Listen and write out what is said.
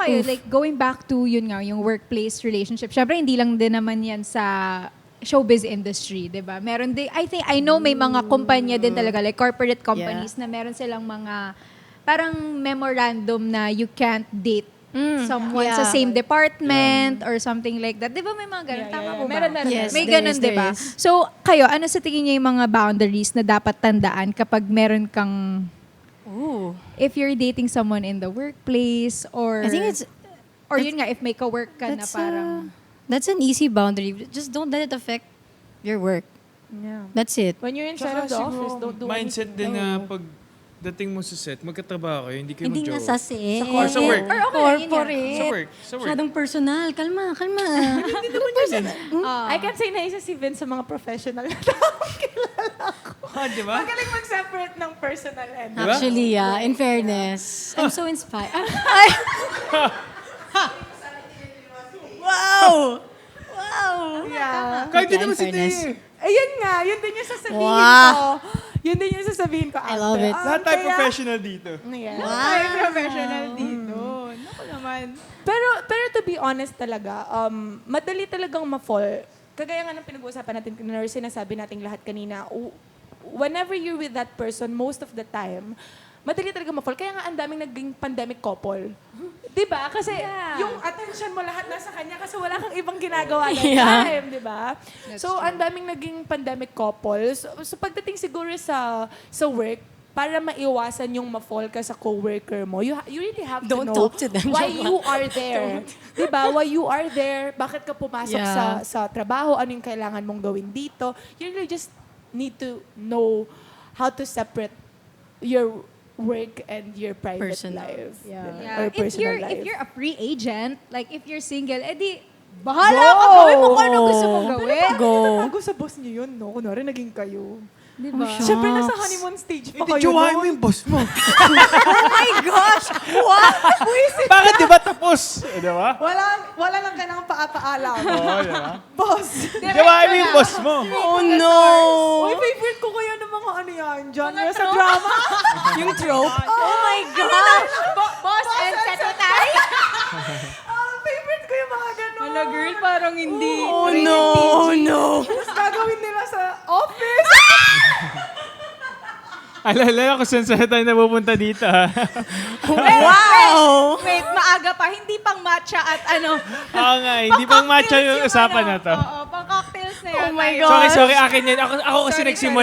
kayo, like going back to yun nga, yung workplace relationship, syempre hindi lang din naman yan sa showbiz industry, di ba? Meron din, I know may mga kumpanya din talaga, like corporate companies na meron silang mga parang memorandum na you can't date someone sa same department or something like that. Di ba may mga ganun? Tama po ba? Meron. Yes, May there ganun, is, di ba? there is. So, kayo, ano sa tingin niyo yung mga boundaries na dapat tandaan kapag meron kang, if you're dating someone in the workplace or, I think it's or yun nga, if may ka-work ka na parang, that's an easy boundary. Just don't let it affect your work. Yeah. That's it. When you're inside of the office, don't do mindset anything. din na pag dating mo sa set, magkatrabaho kayo, hindi kayo Hindi nga mag-jowa. sa set. Or sa work. Or okay, yun nga. Corporate. Sa work. Masyadong personal. Kalma. I can say na isa si Vince sa mga professional na tao. Di ba? Magaling mag-separate ng personal and Diba? Actually, yeah. In fairness, I'm so inspired. Wow! yeah. Kahit di Yeah, naman in si fairness. Tay. Ayun nga, yun din yung sasabihin Wow. ko. Yun din yung sasabihin ko. I love it. Lahat tayo professional dito. Yeah. Ay, professional dito. Naku naman. Pero to be honest talaga, madali talagang ma-fall. Kagaya nga ng pinag-uusapan natin, sinasabi natin lahat kanina, whenever you're with that person, most of the time, madali talaga ma-fall. Kaya nga ang daming naging pandemic couple. Diba? Kasi yung attention mo lahat nasa kanya kasi wala kang ibang ginagawa that time. Diba? So, ang daming naging pandemic couples. So, pagdating siguro sa work, para maiwasan yung ma-fall ka sa coworker mo, you really have Don't to know talk to them. why you are there. Diba? Why you are there, bakit ka pumasok Yeah. sa trabaho, ano yung kailangan mong gawin dito. You really just need to know how to separate your work and your private Personal. life. Yeah. Or If personal you're life. if you're a free agent, like if you're single, edi bahala ka gawin mo kung ano gusto mong gawin. Go. Bago sa boss niyo yun, no? Kunwari, naging kayo. Di ba? Siyempre, nasa honeymoon stage pa Hindi, kayo. jowain no? mo yung boss mo. Oh my gosh! What? Bakit di ba tapos? Di ba? Wala lang kailangan paapaalam. Oo, di ba? Boss. Jowain mo yung boss mo. Oh no! Uy, favorite ko kaya ng mga ano yan, John. Sa drama. Yung trope? Oh my gosh! Boss and secretary? Favorite ko yung mga ganun. Wala girl, parang hindi. Oh no! No! Tapos gagawin nila sa office. Alala ko saan tayo napupunta dito, ha? Wow! Wait, maaga pa. Hindi pang matcha at ano. Oo nga, hindi pang matcha yung usapan na to. Oo, pang cocktails na yun. Oh my Ay, God. Sorry, akin yan. Ako kasi Sorry, nagsimula.